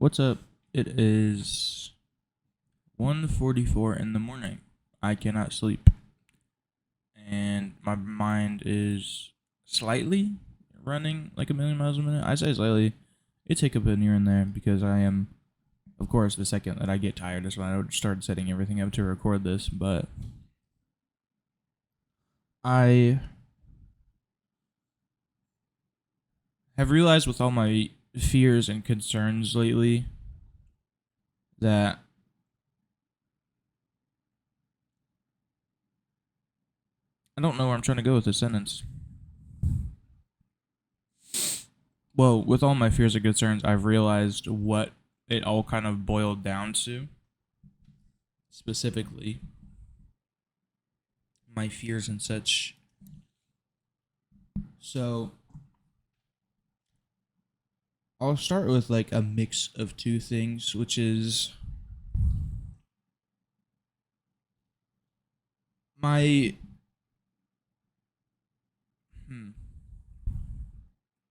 What's up? It is 1:44 in the morning. I cannot sleep. And my mind is slightly running like a million miles a minute. I say slightly. It's hiccuping here and there because I am, of course, the second that I get tired is when I start setting everything up to record this. But I have realized with all my fears and concerns lately that I don't know where I'm trying to go with this sentence. Well, with all my fears and concerns, I've realized what it all kind of boiled down to. Specifically, my fears and such. So, I'll start with like a mix of two things, which is my.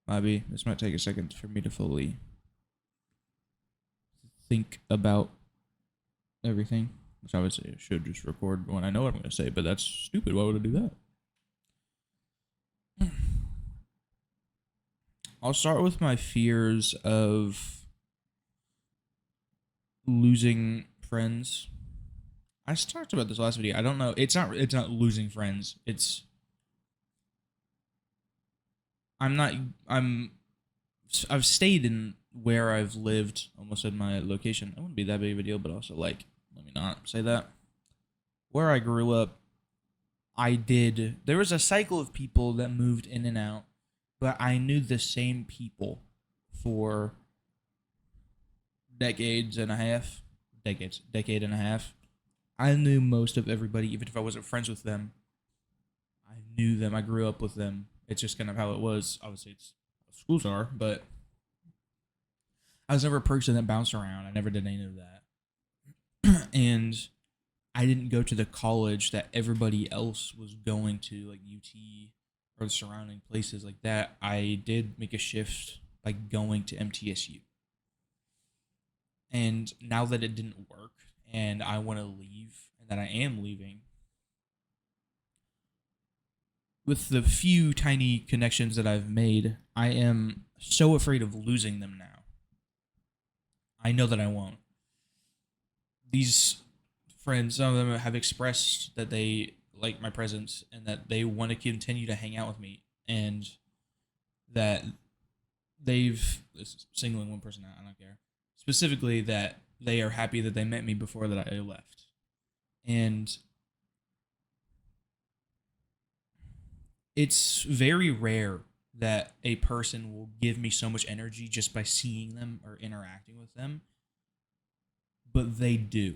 Maybe this might take a second for me to fully think about everything. Which I would say I should just record when I know what I'm going to say, but that's stupid. Why would I do that? I'll start with my fears of losing friends. I talked about this last video. I don't know. It's not losing friends. It's I'm not I'm I've stayed in where I've lived, almost in my location. It wouldn't be that big of a deal, but also like let me not say that. Where I grew up, there was a cycle of people that moved in and out, but I knew the same people for decade and a half. I knew most of everybody, even if I wasn't friends with them. I knew them. I grew up with them. It's just kind of how it was. Obviously, it's how schools are, but I was never a person that bounced around. I never did any of that. And I didn't go to the college that everybody else was going to, like UT or the surrounding places like that. I did make a shift by going to MTSU. And now that it didn't work and I want to leave and that I am leaving, with the few tiny connections that I've made, I am so afraid of losing them now. I know that I won't. These friends, some of them have expressed that they like my presence and that they want to continue to hang out with me, and that they've singling one person out. I don't care. Specifically, that they are happy that they met me before that I left, and it's very rare that a person will give me so much energy just by seeing them or interacting with them, but they do.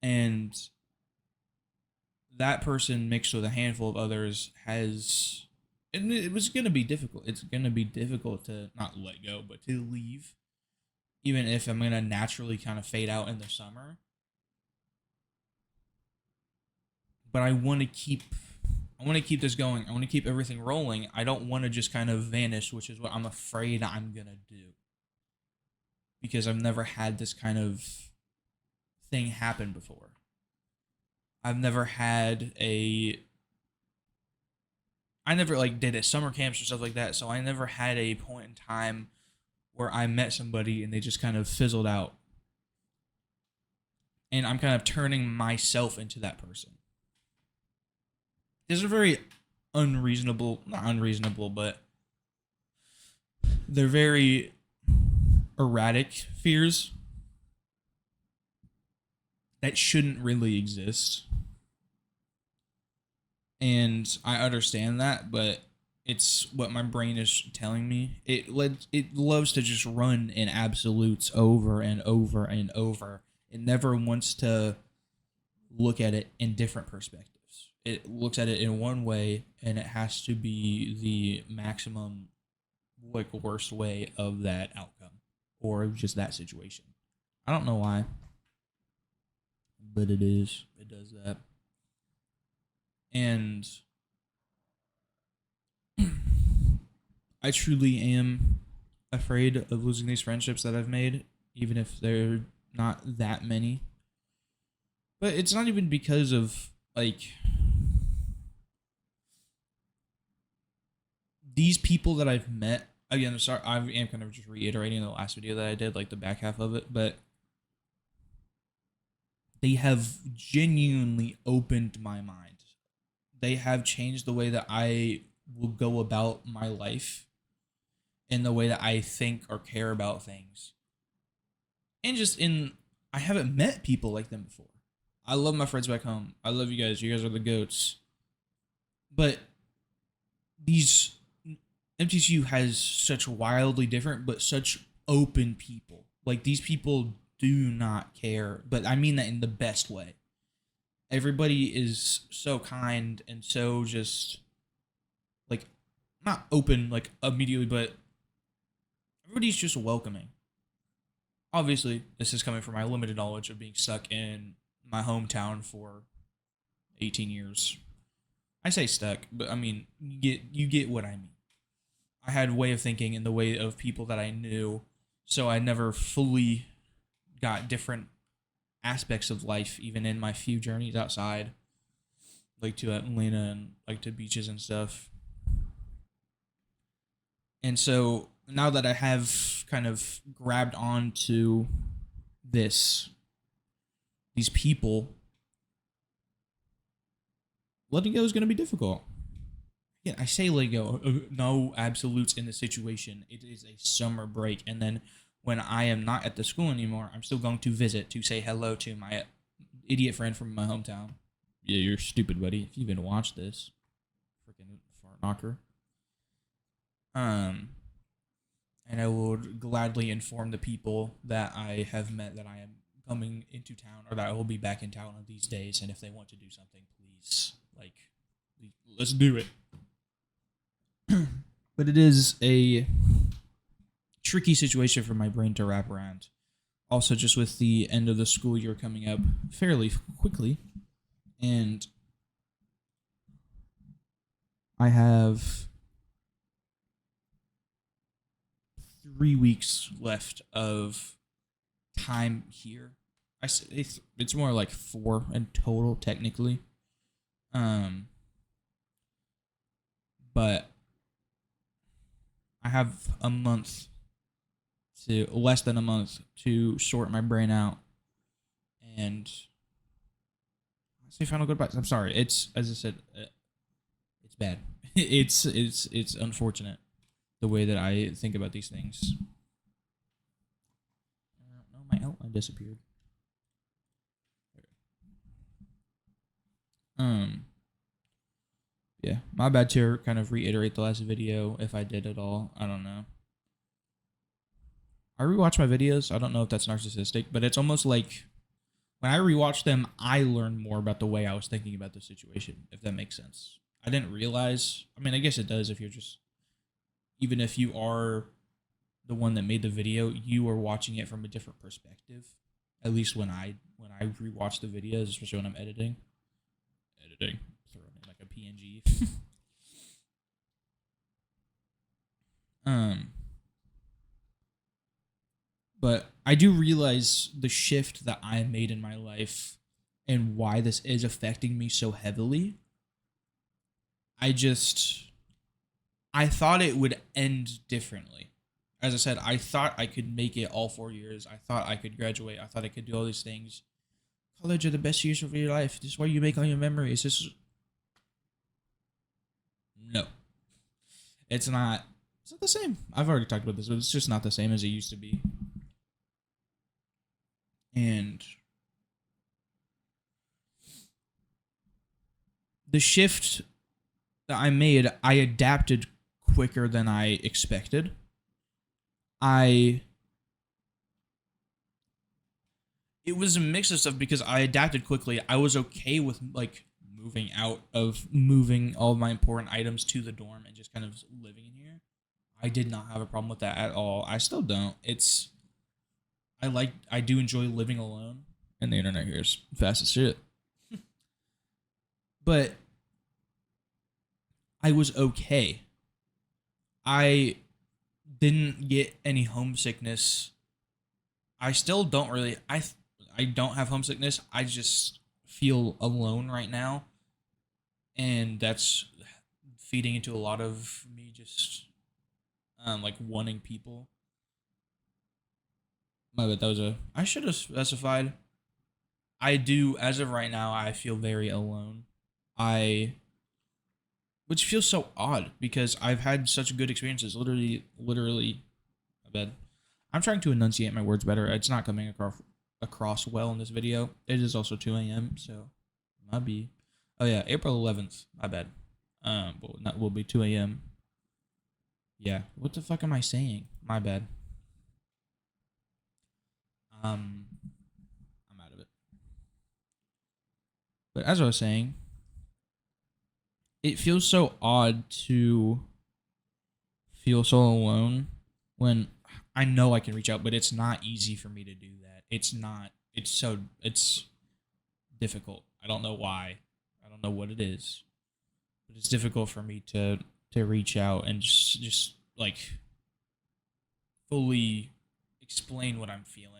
And that person mixed with a handful of others has, and it was going to be difficult. It's going to be difficult to not let go, but to leave, even if I'm going to naturally kind of fade out in the summer. But I want to keep this going. I want to keep everything rolling. I don't want to just kind of vanish, which is what I'm afraid I'm going to do. Because I've never had this kind of thing happen before. I've never had I never like did it summer camps or stuff like that, so I never had a point in time where I met somebody and they just kind of fizzled out. And I'm kind of turning myself into that person. These are very not unreasonable, but they're very erratic fears that shouldn't really exist. And I understand that, but it's what my brain is telling me. It loves to just run in absolutes over and over and over. It never wants to look at it in different perspectives. It looks at it in one way, and it has to be the maximum, like, worst way of that outcome or just that situation. I don't know why, but it is. It does that. And I truly am afraid of losing these friendships that I've made, even if they're not that many. But it's not even because of like these people that I've met. Again, sorry, I am kind of just reiterating the last video that I did, like the back half of it, but they have genuinely opened my mind. They have changed the way that I will go about my life and the way that I think or care about things. And just in, I haven't met people like them before. I love my friends back home. I love you guys. You guys are the goats. But these MTCU has such wildly different, but such open people. Like, these people do not care, but I mean that in the best way. Everybody is so kind and so just, like, not open, like, immediately, but everybody's just welcoming. Obviously, this is coming from my limited knowledge of being stuck in my hometown for 18 years. I say stuck, but I mean, you get what I mean. I had a way of thinking in the way of people that I knew, so I never fully got different aspects of life, even in my few journeys outside, like to Atlanta and like to beaches and stuff. And so now that I have kind of grabbed onto these people, letting go is going to be difficult. Yeah, I say let go. No absolutes in the situation. It is a summer break, and then when I am not at the school anymore, I'm still going to visit to say hello to my idiot friend from my hometown. Yeah, you're stupid, buddy. If you even watched this, freaking fart knocker. And I would gladly inform the people that I have met that I am coming into town, or that I will be back in town on these days. And if they want to do something, please, like, let's do it. But it is a tricky situation for my brain to wrap around. Also, just with the end of the school year coming up fairly quickly, and I have 3 weeks left of time here. I say it's more like 4 in total, technically. But I have less than a month to sort my brain out and say final goodbyes. I'm sorry. It's, as I said, it's bad. It's unfortunate the way that I think about these things. No, my outline disappeared. Yeah, my bad to kind of reiterate the last video, if I did at all. I don't know. I rewatch my videos. I don't know if that's narcissistic, but it's almost like when I rewatch them, I learn more about the way I was thinking about the situation, if that makes sense. I didn't realize. I mean, I guess it does if you're just, even if you are the one that made the video, you are watching it from a different perspective. At least when I rewatch the videos, especially when I'm editing. Throwing in like a PNG. But I do realize the shift that I made in my life and why this is affecting me so heavily. I thought it would end differently. As I said, I thought I could make it all 4 years. I thought I could graduate. I thought I could do all these things. College are the best years of your life. This is where you make all your memories. No. It's not the same. I've already talked about this, but it's just not the same as it used to be. And the shift that I made, I adapted quicker than I expected. It was a mix of stuff because I adapted quickly. I was okay with like moving all of my important items to the dorm and just kind of living in here. I did not have a problem with that at all. I still don't. I do enjoy living alone, and the internet here is fast as shit. But I was okay. I didn't get any homesickness. I still don't really. I don't have homesickness. I just feel alone right now, and that's feeding into a lot of me just like wanting people. My bad. That was a. I should have specified. I do, as of right now. I feel very alone. I, which feels so odd because I've had such good experiences. Literally. My bad. I'm trying to enunciate my words better. It's not coming across well in this video. It is also 2 a.m. So might be. Oh yeah, April 11th. My bad. But that will be 2 a.m. Yeah. What the fuck am I saying? My bad. I'm out of it. But as I was saying, it feels so odd to feel so alone when I know I can reach out, but it's not easy for me to do that. It's not. It's difficult. I don't know why. I don't know what it is, but it's difficult for me to reach out and just like fully explain what I'm feeling.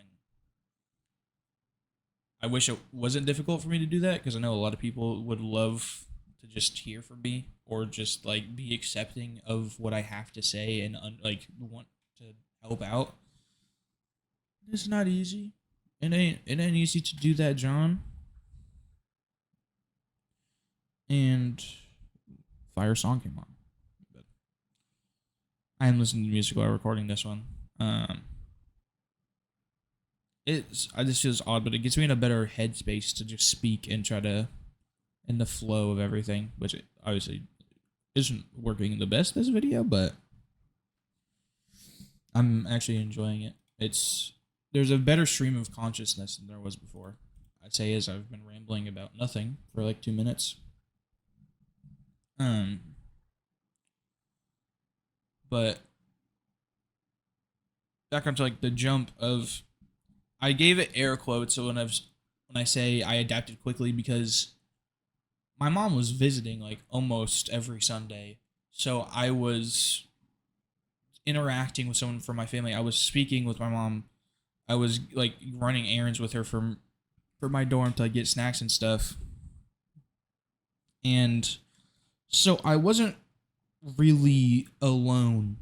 I wish it wasn't difficult for me to do that because I know a lot of people would love to just hear from me or just like be accepting of what I have to say and like want to help out. It's not easy. It ain't easy to do that, John. And fire song came on. But I am listening to music while recording this one. I just feels odd, but it gets me in a better headspace to just speak and try to in the flow of everything, which it obviously isn't working the best this video, but I'm actually enjoying it. There's a better stream of consciousness than there was before. I'd say as I've been rambling about nothing for like 2 minutes. But back onto like the jump of, I gave it air quotes. So when I say I adapted quickly because my mom was visiting like almost every Sunday, so I was interacting with someone from my family. I was speaking with my mom. I was like running errands with her for my dorm to like, get snacks and stuff. And so I wasn't really alone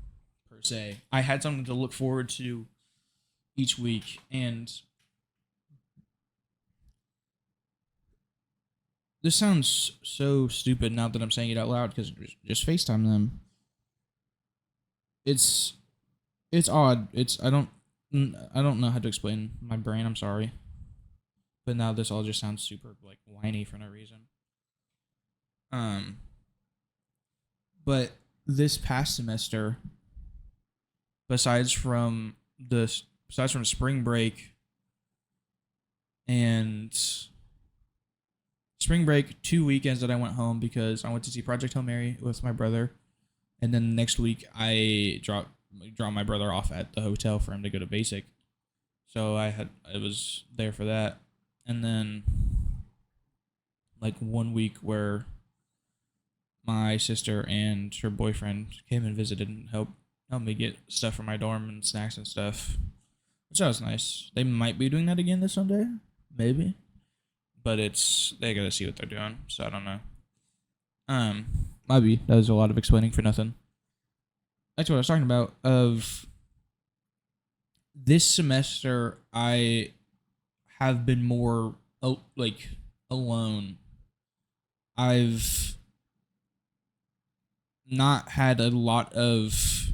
per se. I had something to look forward to each week, and this sounds so stupid now that I'm saying it out loud because just FaceTime them. It's odd. I don't know how to explain my brain. I'm sorry, but now this all just sounds super like whiny for no reason. But this past semester, besides from spring break and spring break, 2 weekends that I went home because I went to see Project Hail Mary with my brother, and then next week I dropped my brother off at the hotel for him to go to basic. So I was there for that, and then like 1 week where my sister and her boyfriend came and visited and helped me get stuff from my dorm and snacks and stuff, which was nice. They might be doing that again this Sunday, maybe, but they gotta see what they're doing, so I don't know. Maybe that was a lot of explaining for nothing. That's what I was talking about. Of this semester, I have been more like alone. I've not had a lot of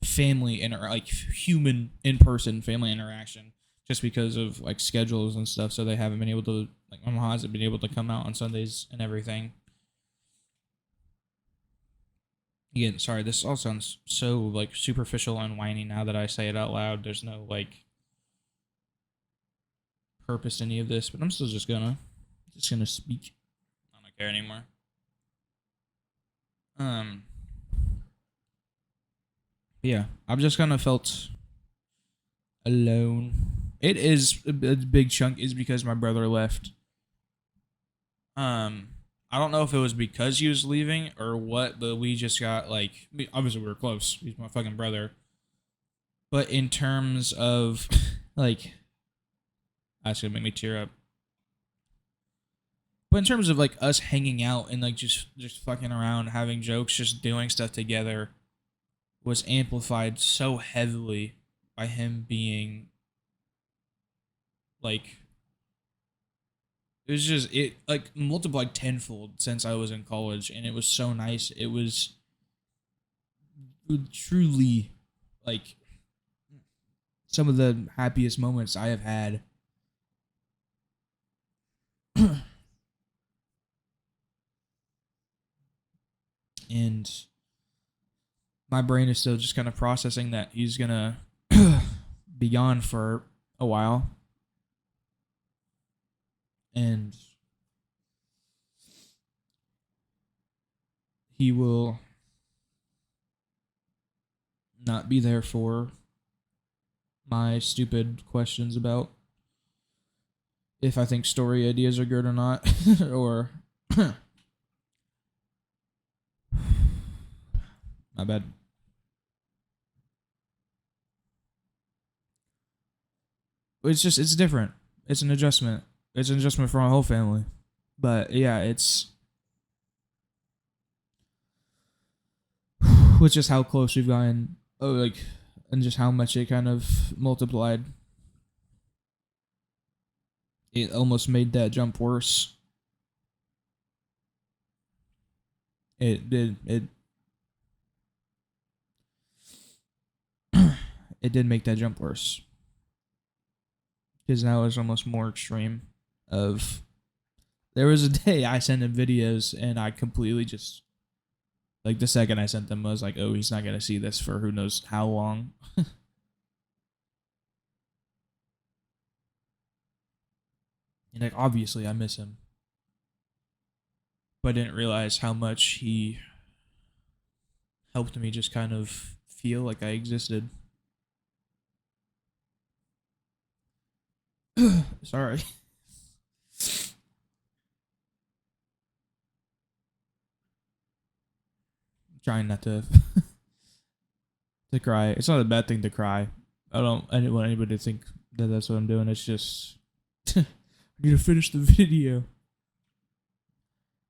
family like human in-person family interaction just because of like schedules and stuff, so they haven't been able to, like my mom hasn't been able to come out on Sundays and everything. Again, sorry, this all sounds so like superficial and whiny now that I say it out loud. There's no like purpose to any of this, but I'm still just gonna speak. I don't care anymore. Yeah, I've just kind of felt alone. It is a big chunk is because my brother left. I don't know if it was because he was leaving or what, but we just got like, obviously we were close. He's my fucking brother, But in terms of like, that's gonna make me tear up. But in terms of like us hanging out and like just fucking around, having jokes, just doing stuff together, was amplified so heavily by him being like, it was just, it like multiplied tenfold since I was in college, and it was so nice. It was truly like some of the happiest moments I have had. And my brain is still just kind of processing that he's gonna be gone for a while, and he will not be there for my stupid questions about if I think story ideas are good or not, or my bad. It's different. It's an adjustment. It's an adjustment for my whole family. But yeah, it's with just how close we've gotten. Oh, like, and just how much it kind of multiplied. It almost made that jump worse. It did. It did make that jump worse, because now it's almost more extreme. Of, there was a day I sent him videos and I completely just, like, the second I sent them, I was like, oh, he's not gonna see this for who knows how long. And like, obviously I miss him, but I didn't realize how much he helped me just kind of feel like I existed. Sorry. Trying not to to cry. It's not a bad thing to cry. I didn't want anybody to think that that's what I'm doing. It's just I need to finish the video.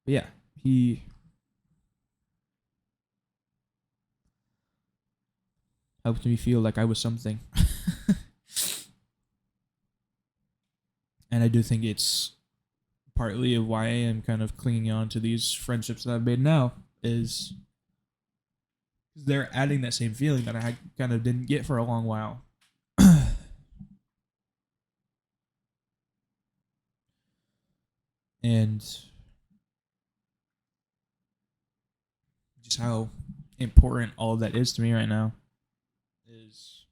But yeah, he helped me feel like I was something. And I do think it's partly of why I am kind of clinging on to these friendships that I've made now, is they're adding that same feeling that I kind of didn't get for a long while. And just how important all of that is to me right now is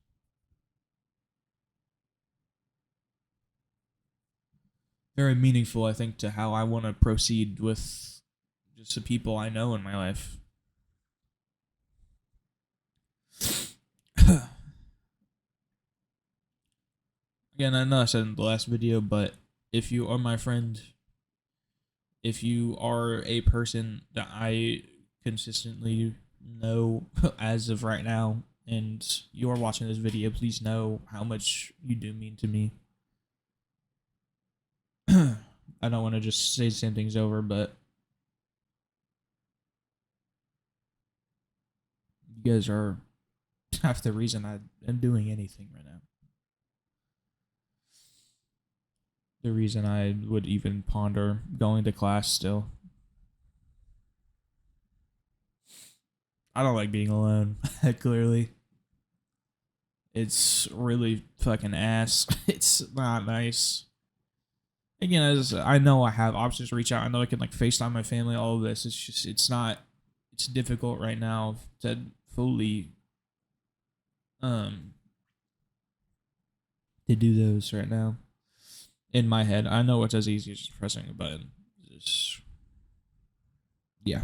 very meaningful, I think, to how I want to proceed with just the people I know in my life. Again, I know I said in the last video, but if you are my friend, if you are a person that I consistently know as of right now, and you're watching this video, please know how much you do mean to me. I don't want to just say the same things over, but you guys are half the reason I am doing anything right now. The reason I would even ponder going to class still. I don't like being alone, clearly. It's really fucking ass. It's not nice. Again, as I know I have options to reach out. I know I can like FaceTime my family, all of this. It's just, it's difficult right now to fully to do those right now. In my head, I know it's as easy as just pressing a button. Just, yeah.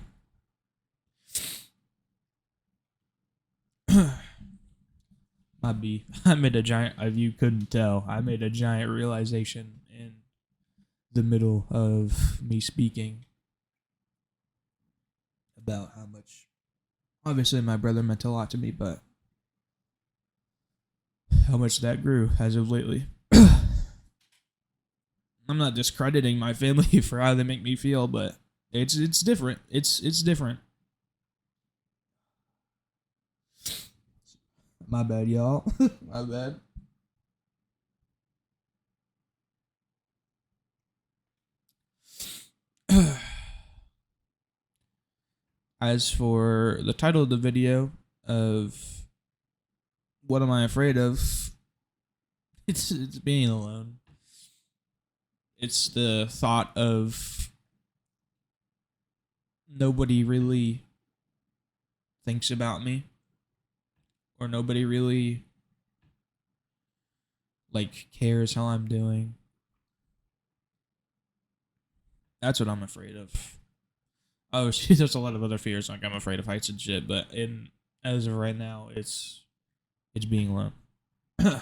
I made a giant, if you couldn't tell, I made a giant realization in the middle of me speaking about how much, obviously my brother meant a lot to me, but how much that grew as of lately. I'm not discrediting my family for how they make me feel, but it's different. It's different. My bad, y'all. My bad. As for the title of the video of what am I afraid of? It's being alone. It's the thought of nobody really thinks about me, or nobody really like cares how I'm doing. That's what I'm afraid of. Oh, there's a lot of other fears. Like I'm afraid of heights and shit, but as of right now, it's being alone. And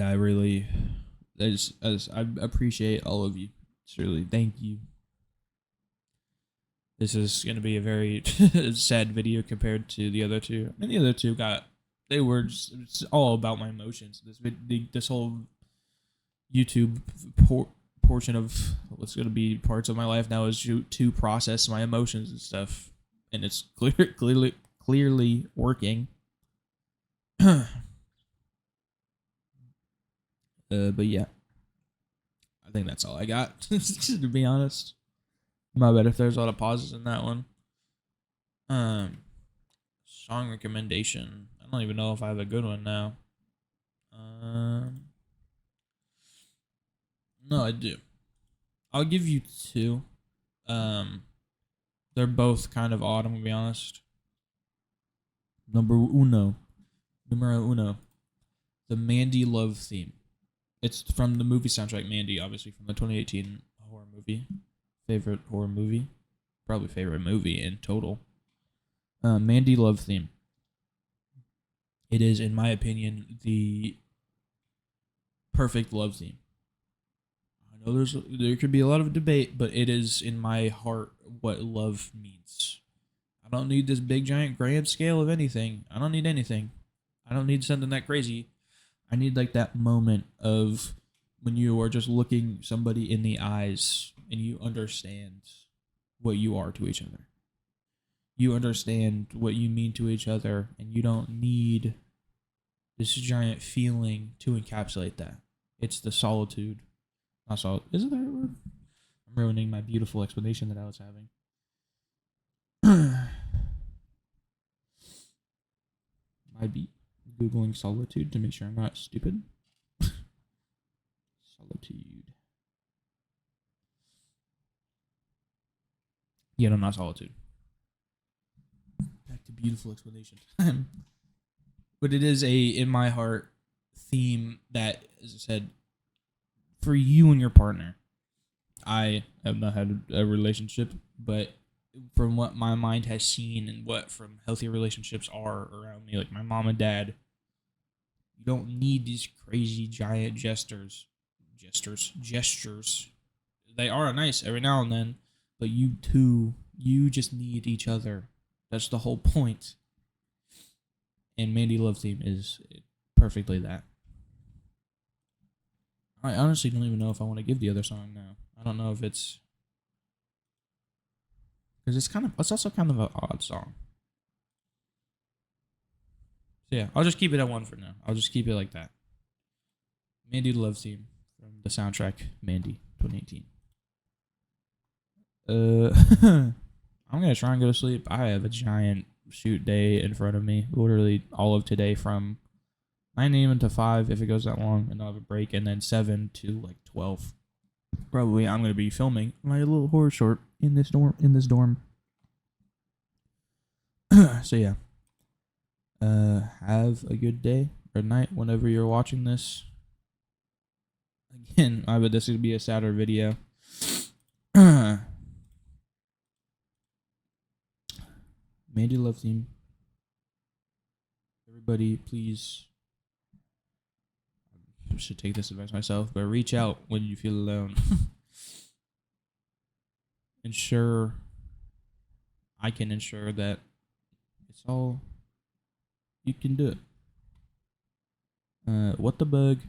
I really, as I appreciate all of you. Truly, thank you. This is gonna be a very sad video compared to the other two. And the other two they were just, it's all about my emotions. This whole YouTube portion of what's gonna be parts of my life now is to process my emotions and stuff, and it's clearly working. But yeah, I think that's all I got. To be honest, my bad if there's a lot of pauses in that one. Song recommendation. I don't even know if I have a good one now. No, I do. I'll give you two. They're both kind of odd. I'm gonna be honest. Numero uno, the Mandy love theme. It's from the movie soundtrack Mandy, obviously from the 2018 horror movie. Favorite horror movie, probably favorite movie in total. Mandy love theme. It is, in my opinion, the perfect love theme. I know there could be a lot of debate, but it is in my heart what love means. I don't need this big giant grand scale of anything. I don't need anything. I don't need something that crazy. I need like that moment of when you are just looking somebody in the eyes and you understand what you are to each other. You understand what you mean to each other, and you don't need this giant feeling to encapsulate that. It's the solitude. Not solid. Is it the right word? I'm ruining my beautiful explanation that I was having. Might be Googling solitude to make sure I'm not stupid. Solitude. Yeah, no, not solitude. Back to beautiful explanation. But it is in my heart, theme that, as I said, for you and your partner. I have not had a relationship, but from what my mind has seen and what from healthy relationships are around me, like my mom and dad, you don't need these crazy giant gestures. They are nice every now and then, but you just need each other. That's the whole point. And Mandy Love Theme is perfectly that. I honestly don't even know if I want to give the other song now. I don't know if it's because it's also kind of an odd song. So yeah, I'll just keep it at one for now. I'll just keep it like that. Mandy Love Theme from the soundtrack Mandy 2018. I'm gonna try and go to sleep. I have a giant shoot day in front of me. Literally all of today from 9 a.m. to 5 if it goes that long, and I'll have a break, and then 7 to like 12. Probably I'm gonna be filming my little horror short in this dorm. So yeah. Have a good day or night whenever you're watching this. Again, I bet this would be a sadder video. Mandy Love Theme. Everybody, please. I should take this advice myself, but reach out when you feel alone. I can ensure that it's all You can do it. What the bug?